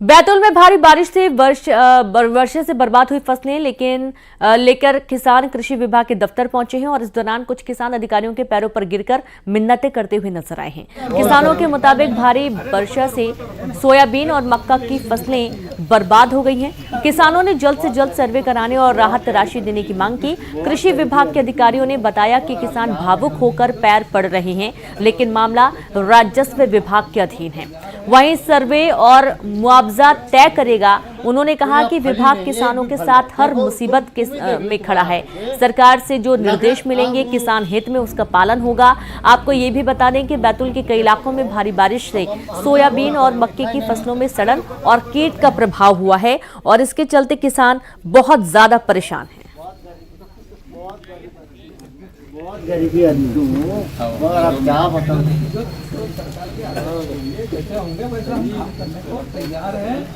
बैतूल में भारी बारिश से वर्षा से बर्बाद हुई फसलें लेकर किसान कृषि विभाग के दफ्तर पहुंचे हैं और इस दौरान कुछ किसान अधिकारियों के पैरों पर गिरकर मिन्नतें करते हुए नजर आए हैं। किसानों के मुताबिक भारी वर्षा से सोयाबीन और मक्का की फसलें बर्बाद हो गई हैं। किसानों ने जल्द से जल्द सर्वे कराने और राहत राशि देने की मांग की। कृषि विभाग के अधिकारियों ने बताया कि किसान भावुक होकर पैर पड़ रहे हैं, लेकिन मामला राजस्व विभाग के अधीन है। वहीं सर्वे और मुआवजा तय करेगा। उन्होंने कहा कि विभाग किसानों के साथ हर मुसीबत में खड़ा है। सरकार से जो निर्देश मिलेंगे किसान हित में उसका पालन होगा। आपको ये भी बता दें कि बैतूल के कई इलाकों में भारी बारिश से सोयाबीन और मक्के की फसलों में सड़न और कीट का प्रभाव हुआ है और इसके चलते किसान बहुत ज्यादा परेशान हैं। गरीबी आदमी और आप क्या बताओ।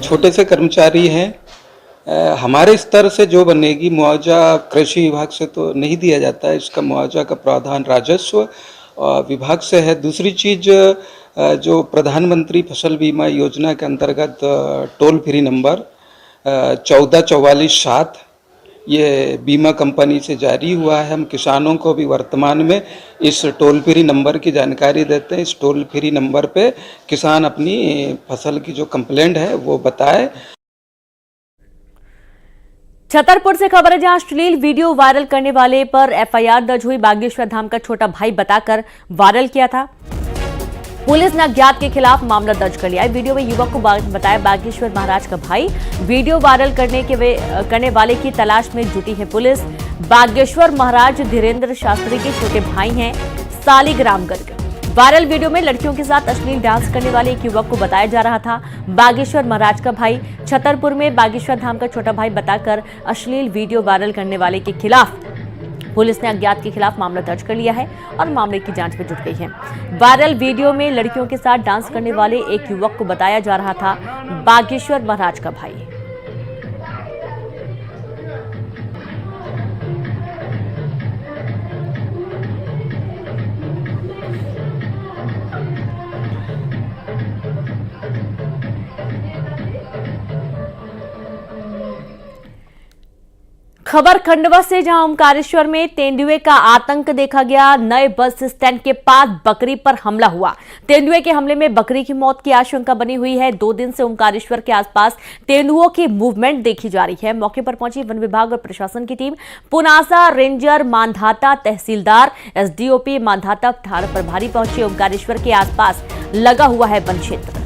छोटे से कर्मचारी हैं, हमारे स्तर से जो बनेगी मुआवजा कृषि विभाग से तो नहीं दिया जाता है। इसका मुआवजा का प्रावधान राजस्व विभाग से है। दूसरी चीज, जो प्रधानमंत्री फसल बीमा योजना के अंतर्गत टोल फ्री नंबर 1444/7 ये बीमा कंपनी से जारी हुआ है। हम किसानों को भी वर्तमान में इस टोल फ्री नंबर की जानकारी देते हैं। इस टोल फ्री नंबर पे किसान अपनी फसल की जो कंप्लेंट है वो बताए। छतरपुर से खबर है, जहां अश्लील वीडियो वायरल करने वाले पर एफआईआर दर्ज हुई। बागेश्वर धाम का छोटा भाई बताकर वायरल किया था। पुलिस ने अज्ञात के खिलाफ मामला दर्ज कर लिया है। वीडियो में युवक को बताया बागेश्वर महाराज का भाई। वीडियो वायरल करने वाले की तलाश में जुटी है पुलिस। बागेश्वर महाराज धीरेन्द्र शास्त्री के छोटे भाई हैं, सालिग्राम गर्ग। वायरल वीडियो में लड़कियों के साथ अश्लील डांस करने वाले एक युवक को बताया जा रहा था बागेश्वर महाराज का भाई। छतरपुर में बागेश्वर धाम का छोटा भाई बताकर अश्लील वीडियो वायरल करने वाले के खिलाफ पुलिस ने अज्ञात के खिलाफ मामला दर्ज कर लिया है और मामले की जांच में जुट गई है। वायरल वीडियो में लड़कियों के साथ डांस करने वाले एक युवक को बताया जा रहा था बागेश्वर महाराज का भाई। खबर खंडवा से, जहां ओमकारेश्वर में तेंदुए का आतंक देखा गया। नए बस स्टैंड के पास बकरी पर हमला हुआ। तेंदुए के हमले में बकरी की मौत की आशंका बनी हुई है। 2 दिन से ओमकारेश्वर के आसपास तेंदुओं की मूवमेंट देखी जा रही है। मौके पर पहुंची वन विभाग और प्रशासन की टीम। पुनासा रेंजर, मांधाता तहसीलदार, एसडीओपी मांधाता थाना प्रभारी पहुंचे। ओमकारेश्वर के आसपास लगा हुआ है वन क्षेत्र।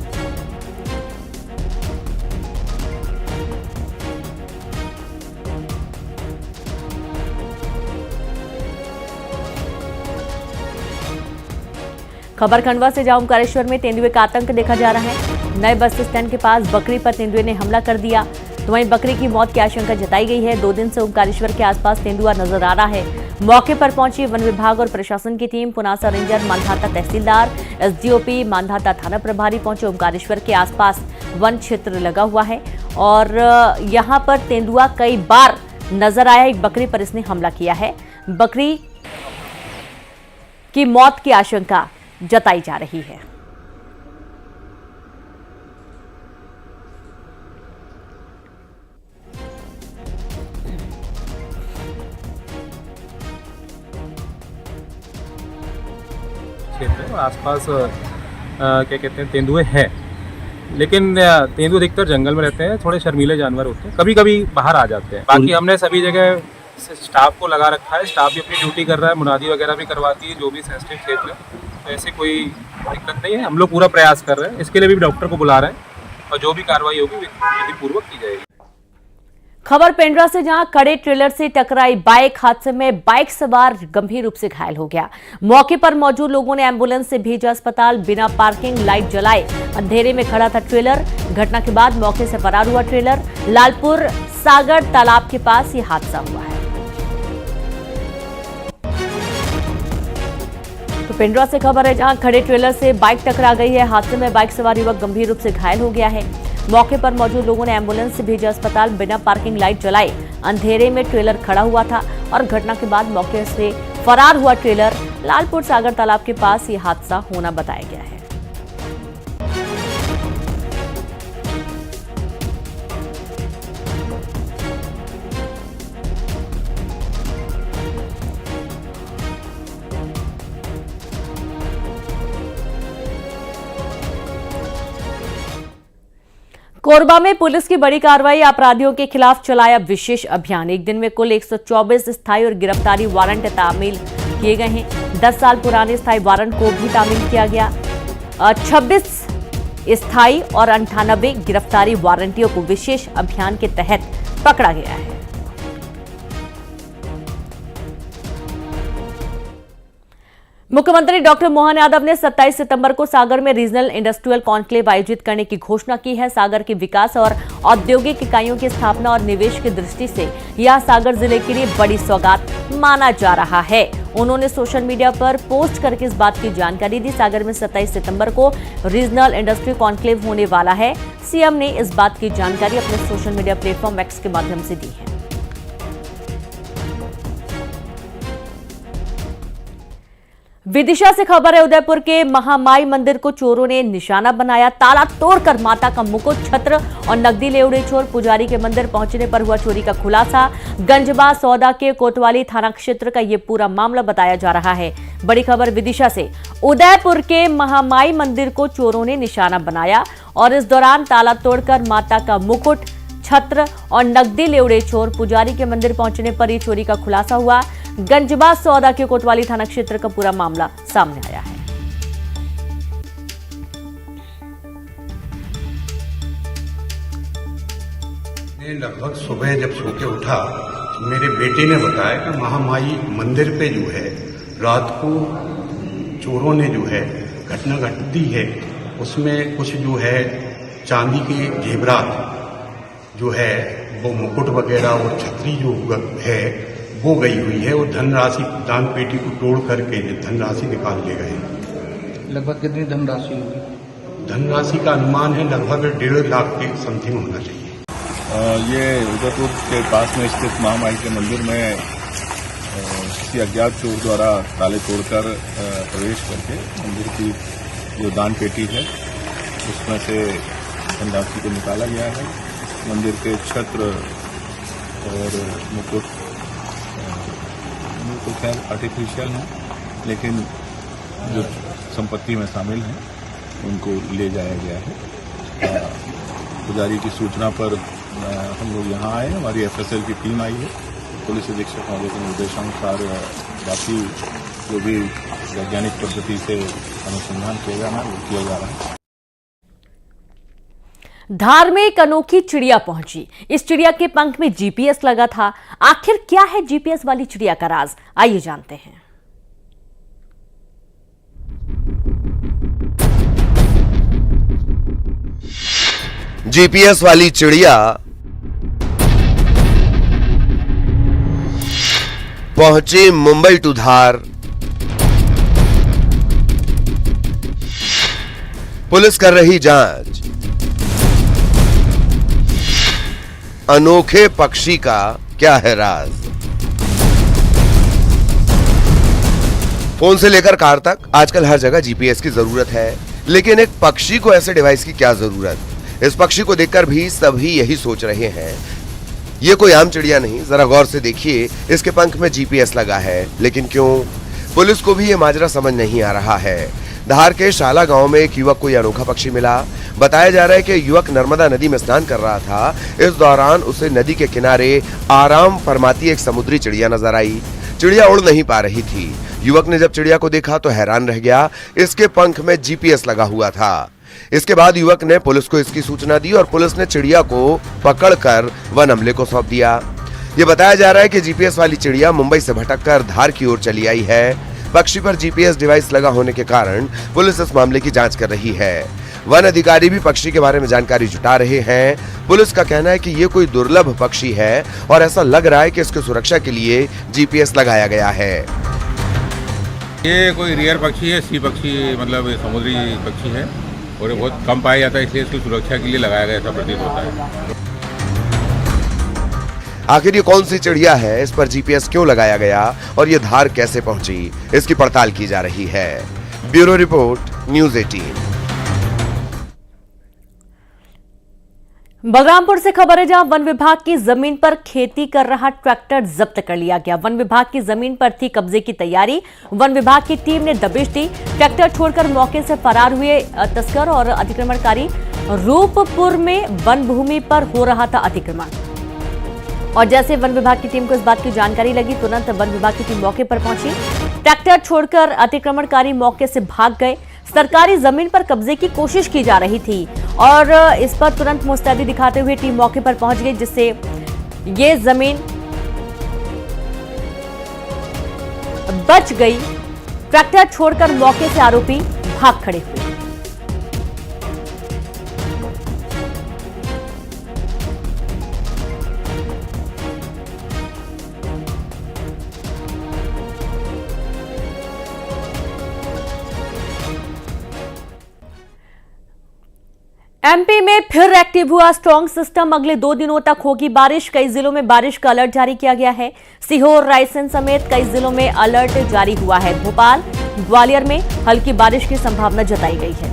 खबर खंडवा से, जहां ओमकारेश्वर में तेंदुए का आतंक देखा जा रहा है। नए बस स्टैंड के पास बकरी पर तेंदुए ने हमला कर दिया, तो वहीं बकरी की मौत की आशंका जताई गई है। 2 दिन से ओमकारेश्वर के आसपास तेंदुआ नजर आ रहा है। मौके पर पहुंची वन विभाग और प्रशासन की टीम। पुनासा रेंजर, मांधाता तहसीलदार, एसडीओपी मांधाता थाना प्रभारी पहुंचे। ओमकारेश्वर के आसपास वन क्षेत्र लगा हुआ है और यहां पर तेंदुआ कई बार नजर आया। एक बकरी पर इसने हमला किया है। बकरी की मौत की आशंका जताई जा रही है। क्षेत्र आसपास क्या कहते हैं तेंदुए हैं, लेकिन तेंदुए अधिकतर जंगल में रहते हैं। थोड़े शर्मीले जानवर होते हैं, कभी कभी बाहर आ जाते हैं। बाकी हमने सभी जगह स्टाफ को लगा रखा है। स्टाफ भी अपनी ड्यूटी कर रहा है, मुनादी वगैरह भी करवाती है। जो भी सेंसिटिव क्षेत्र है तो ऐसे कोई दिक्कत नहीं है। हम लोग पूरा प्रयास कर रहे हैं। इसके लिए भी डॉक्टर को बुला रहे हैं और जो भी कार्रवाई होगी विधि पूर्वक की जाएगी। खबर पेंड्रा से, जहां खड़े ट्रेलर से टकराई बाइक। हादसे में बाइक सवार गंभीर रूप से घायल हो गया। मौके पर मौजूद लोगों ने एम्बुलेंस से भेजा अस्पताल। बिना पार्किंग लाइट जलाए अंधेरे में खड़ा था ट्रेलर। घटना के बाद मौके से फरार हुआ ट्रेलर। लालपुर सागर तालाब के पास यह हादसा हुआ है। तो पेंड्रा से खबर है, जहां खड़े ट्रेलर से बाइक टकरा गई है। हादसे में बाइक सवार युवक गंभीर रूप से घायल हो गया है। मौके पर मौजूद लोगों ने एम्बुलेंस से भेजा अस्पताल। बिना पार्किंग लाइट जलाए अंधेरे में ट्रेलर खड़ा हुआ था और घटना के बाद मौके से फरार हुआ ट्रेलर। लालपुर सागर तालाब के पास यह हादसा होना बताया गया है। कोरबा में पुलिस की बड़ी कार्रवाई, अपराधियों के खिलाफ चलाया विशेष अभियान। एक दिन में कुल 124 स्थायी और गिरफ्तारी वारंट तामील किए गए हैं। 10 साल पुराने स्थायी वारंट को भी तामील किया गया। 26 स्थायी और 98 गिरफ्तारी वारंटियों को विशेष अभियान के तहत पकड़ा गया है। मुख्यमंत्री डॉक्टर मोहन यादव ने 27 सितंबर को सागर में रीजनल इंडस्ट्रियल कॉन्क्लेव आयोजित करने की घोषणा की है। सागर के विकास और औद्योगिक इकाइयों की स्थापना और निवेश की दृष्टि से यह सागर जिले के लिए बड़ी सौगात माना जा रहा है। उन्होंने सोशल मीडिया पर पोस्ट करके इस बात की जानकारी दी। सागर में 27 सितंबर को रीजनल इंडस्ट्री कॉन्क्लेव होने वाला है। सीएम ने इस बात की जानकारी अपने सोशल मीडिया प्लेटफॉर्म एक्स के माध्यम से दी है। विदिशा से खबर है, उदयपुर के महामाई मंदिर को चोरों ने निशाना बनाया। ताला तोड़कर माता का मुकुट, छत्र और नकदी ले उड़े चोर। पुजारी के मंदिर पहुंचने पर हुआ चोरी का खुलासा। गंजबा सौदा के कोतवाली थाना क्षेत्र का यह पूरा मामला बताया जा रहा है। बड़ी खबर विदिशा से, उदयपुर के महामाई मंदिर को चोरों ने निशाना बनाया और इस दौरान ताला तोड़कर माता का मुकुट, छत्र और नकदी ले उड़े चोर। पुजारी के मंदिर पहुंचने पर ही चोरी का खुलासा हुआ। गंजबा सौदा के कोतवाली थाना क्षेत्र का पूरा मामला सामने आया है। मैं लगभग सुबह जब सो के उठा, मेरे बेटे ने बताया कि महामाई मंदिर पे जो है रात को चोरों ने जो है घटना घट दी है। उसमें कुछ जो है चांदी के जेवरात जो है वो मुकुट वगैरह और छतरी जो है वो गई हुई है और धनराशि दान पेटी को तोड़ करके धनराशि निकाल ले गए। लगभग कितनी धनराशि होगी? धनराशि का अनुमान है लगभग 1.5 लाख के समथिंग होना चाहिए। ये उदयपुर के पास में स्थित महामाई के मंदिर में किसी अज्ञात चोर द्वारा ताले तोड़कर प्रवेश करके मंदिर की जो दान पेटी है उसमें से धनराशि को निकाला गया है। मंदिर के छत्र और मुकुट तो खैर आर्टिफिशियल है, लेकिन जो संपत्ति में शामिल हैं उनको ले जाया गया है। पुजारी की सूचना पर हम लोग यहाँ आए, हमारी एफएसएल की टीम आई है। पुलिस अधीक्षक महोदय के निर्देशानुसार बाकी जो भी वैज्ञानिक पद्धति से अनुसंधान किया जाना है वो किया जा रहा है। धार में एक अनोखी चिड़िया पहुंची। इस चिड़िया के पंख में जीपीएस लगा था। आखिर क्या है जीपीएस वाली चिड़िया का राज, आइए जानते हैं। जीपीएस वाली चिड़िया पहुंची मुंबई टू धार। पुलिस कर रही जांच। अनोखे पक्षी का क्या है राज? फोन से लेकर कार तक आजकल हर जगह जीपीएस की जरूरत है, लेकिन एक पक्षी को ऐसे डिवाइस की क्या जरूरत? इस पक्षी को देखकर भी सभी यही सोच रहे हैं। ये कोई आम चिड़िया नहीं, जरा गौर से देखिए, इसके पंख में जीपीएस लगा है। लेकिन क्यों? पुलिस को भी ये माजरा समझ नहीं आ रहा है। धार के शाला गांव में एक युवक को यह अनोखा पक्षी मिला। बताया जा रहा है कि युवक नर्मदा नदी में स्नान कर रहा था। इस दौरान उसे नदी के किनारे आराम फरमाती एक समुद्री चिड़िया नजर आई। चिड़िया उड़ नहीं पा रही थी। युवक ने जब चिड़िया को देखा तो हैरान रह गया। इसके पंख में जीपीएस लगा हुआ था। इसके बाद युवक ने पुलिस को इसकी सूचना दी और पुलिस ने चिड़िया को पकड़कर वन अमले को सौंप दिया। ये बताया जा रहा है कि जीपीएस वाली चिड़िया मुंबई से भटककर धार की ओर चली आई है। पक्षी पर जीपीएस डिवाइस लगा होने के कारण पुलिस इस मामले की जांच कर रही है। वन अधिकारी भी पक्षी के बारे में जानकारी जुटा रहे हैं। पुलिस का कहना है कि ये कोई दुर्लभ पक्षी है और ऐसा लग रहा है कि इसकी सुरक्षा के लिए जीपीएस लगाया गया है। ये कोई रेयर पक्षी है, सी पक्षी मतलब समुद्री पक्षी है और ये बहुत कम पाया जाता है, इसलिए इसकी सुरक्षा के लिए लगाया गया, ऐसा प्रतीत होता है। आखिर ये कौन सी चिड़िया है, इस पर जीपीएस क्यों लगाया गया और ये धार कैसे पहुंची, इसकी पड़ताल की जा रही है। Bureau report, news 18। बलरामपुर से खबर है, जहां वन विभाग की जमीन पर खेती कर रहा ट्रैक्टर जब्त कर लिया गया। वन विभाग की जमीन पर थी कब्जे की तैयारी। वन विभाग की टीम ने दबिश दी। ट्रैक्टर छोड़कर मौके से फरार हुए तस्कर और अतिक्रमणकारी रूपपुर में वन भूमि पर हो रहा था अतिक्रमण और जैसे वन विभाग की टीम को इस बात की जानकारी लगी, तुरंत वन विभाग की टीम मौके पर पहुंची। ट्रैक्टर छोड़कर अतिक्रमणकारी मौके से भाग गए। सरकारी जमीन पर कब्जे की कोशिश की जा रही थी और इस पर तुरंत मुस्तैदी दिखाते हुए टीम मौके पर पहुंच गई, जिससे ये जमीन बच गई। ट्रैक्टर छोड़कर मौके से आरोपी भाग खड़े हुए। एमपी में फिर एक्टिव हुआ स्ट्रांग सिस्टम। अगले 2 दिनों तक होगी बारिश। कई जिलों में बारिश का अलर्ट जारी किया गया है। सीहोर, रायसेन समेत कई जिलों में अलर्ट जारी हुआ है। भोपाल, ग्वालियर में हल्की बारिश की संभावना जताई गई है।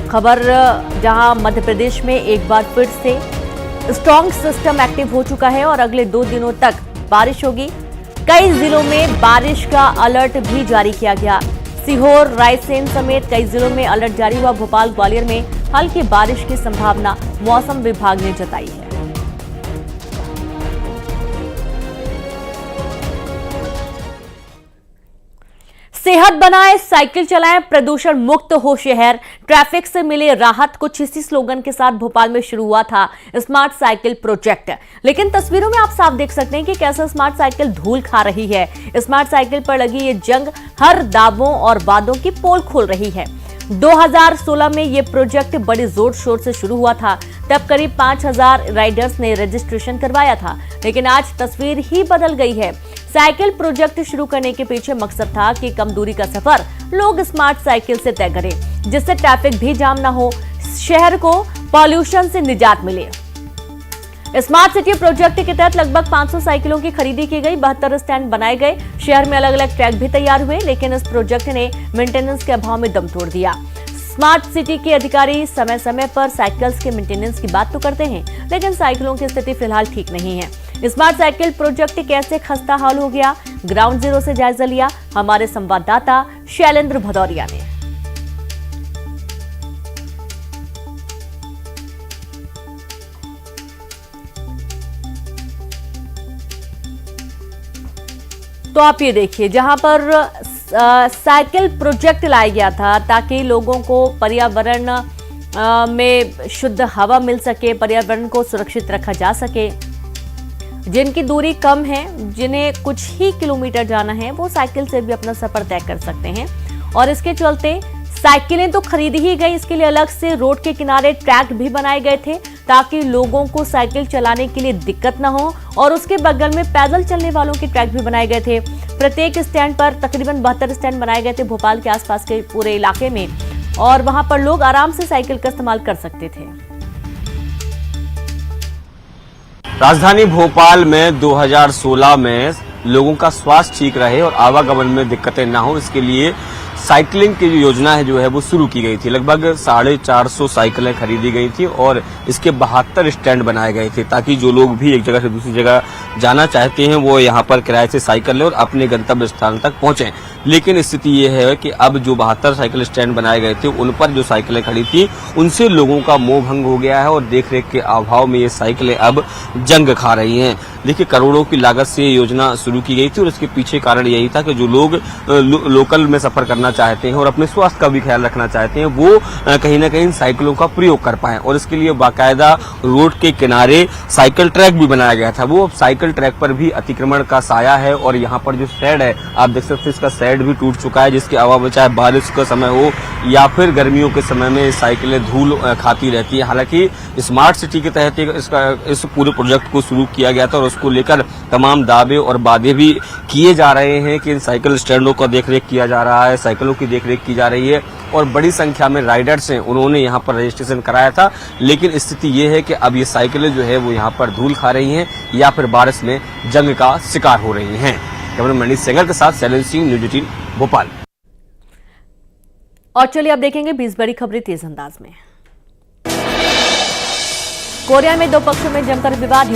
खबर जहां मध्य प्रदेश में एक बार फिर से स्ट्रांग सिस्टम एक्टिव हो चुका है और अगले 2 दिनों तक बारिश होगी। कई जिलों में बारिश का अलर्ट भी जारी किया गया। सीहोर, रायसेन समेत कई जिलों में अलर्ट जारी हुआ। भोपाल, ग्वालियर में हल्की बारिश की संभावना मौसम विभाग ने जताई है। सेहत बनाए, साइकिल चलाएं, प्रदूषण मुक्त हो शहर, ट्रैफिक से मिले राहत। कुछ इसी स्लोगन के साथ भोपाल में शुरू हुआ था स्मार्ट साइकिल प्रोजेक्ट। लेकिन तस्वीरों में आप साफ देख सकते हैं कि कैसे स्मार्ट साइकिल धूल खा रही है। स्मार्ट साइकिल पर लगी ये जंग हर दावों और वादों की पोल खोल रही है। 2016 में ये प्रोजेक्ट बड़े जोर शोर से शुरू हुआ था। तब करीब 5000 राइडर्स ने रजिस्ट्रेशन करवाया था, लेकिन आज तस्वीर ही बदल गई है। साइकिल प्रोजेक्ट शुरू करने के पीछे मकसद था कि कम दूरी का सफर लोग स्मार्ट साइकिल से तय करें, जिससे ट्रैफिक भी जाम ना हो, शहर को पॉल्यूशन से निजात मिले। स्मार्ट सिटी प्रोजेक्ट के तहत लगभग 500 साइकिलों की खरीदी की गई। 72 स्टैंड बनाए गए। शहर में अलग अलग ट्रैक भी तैयार हुए, लेकिन इस प्रोजेक्ट ने मेंटेनेंस के अभाव में दम तोड़ दिया। स्मार्ट सिटी के अधिकारी समय समय पर साइकिल्स के मेंटेनेंस की बात तो करते हैं, लेकिन साइकिलों की स्थिति फिलहाल ठीक नहीं है। स्मार्ट साइकिल प्रोजेक्ट कैसे खस्ता हाल हो गया, ग्राउंड जीरो से जायजा लिया हमारे संवाददाता शैलेंद्र भदौरिया ने। तो आप ये देखिए, जहां पर साइकिल प्रोजेक्ट लाया गया था ताकि लोगों को पर्यावरण में शुद्ध हवा मिल सके, पर्यावरण को सुरक्षित रखा जा सके। जिनकी दूरी कम है, जिन्हें कुछ ही किलोमीटर जाना है, वो साइकिल से भी अपना सफर तय कर सकते हैं। और इसके चलते साइकिलें तो खरीदी ही गई, इसके लिए अलग से रोड के किनारे ट्रैक भी बनाए गए थे ताकि लोगों को साइकिल चलाने के लिए दिक्कत ना हो। और उसके बगल में पैदल चलने वालों के ट्रैक भी बनाए गए थे। प्रत्येक स्टैंड पर तकरीबन 72 स्टैंड बनाए गए थे भोपाल के आसपास के पूरे इलाके में, और वहां पर लोग आराम से साइकिल का इस्तेमाल कर सकते थे। राजधानी भोपाल में 2016 में लोगों का स्वास्थ्य ठीक रहे और आवागमन में दिक्कतें ना हो, इसके लिए साइकिलिंग की जो योजना है वो शुरू की गई थी। लगभग 450 साइकिलें खरीदी गई थी और इसके 72 स्टैंड बनाए गए थे ताकि जो लोग भी एक जगह से दूसरी जगह जाना चाहते हैं वो यहाँ पर किराए से साइकिल लें और अपने गंतव्य स्थान तक पहुंचें। लेकिन स्थिति ये है कि अब जो 72 साइकिल स्टैंड बनाए गए थे उन पर जो साइकिलें खड़ी थी उनसे लोगों का मोह भंग हो गया है और देखरेख के अभाव में ये साइकिलें अब जंग खा रही हैं। देखिए, करोड़ों की लागत से ये योजना शुरू की गई थी और इसके पीछे कारण यही था कि जो लोग लोकल में सफर करना चाहते हैं और अपने स्वास्थ्य का भी ख्याल रखना चाहते हैं वो कहीं ना कहीं साइकिलों का प्रयोग कर पाएं। और इसके लिए बाकायदा रोड के किनारे साइकिल ट्रैक भी बनाया गया था। वो अब साइकिल ट्रैक पर भी अतिक्रमण का साया है और यहाँ पर जो शेड है आप देख सकते हैं, इसका शेड भी टूट चुका है, जिसके अभाव में चाहे बारिश का समय हो या फिर गर्मियों के समय में साइकिलें धूल खाती रहती है। हालांकि स्मार्ट सिटी के तहत इस पूरे प्रोजेक्ट को शुरू किया गया था और उसको लेकर तमाम दावे और वादे भी किए जा रहे हैं कि इन साइकिल स्टैंडों का देखरेख किया जा रहा है, साइकिलों की देखरेख की जा रही है और बड़ी संख्या में राइडर्स हैं उन्होंने यहाँ पर रजिस्ट्रेशन कराया था। लेकिन स्थिति ये है कि अब ये साइकिलें जो है वो यहाँ पर धूल खा रही हैं या फिर बारिश में जंग का शिकार हो रही हैं। कैमरामैन मनीष सेंगर के साथ शैलेंद्र सिंह, न्यूज 18 भोपाल। और चलिए अब देखेंगे 20 बड़ी खबरें तेज अंदाज में। कोरिया में 2 पक्षों में जमकर विवाद।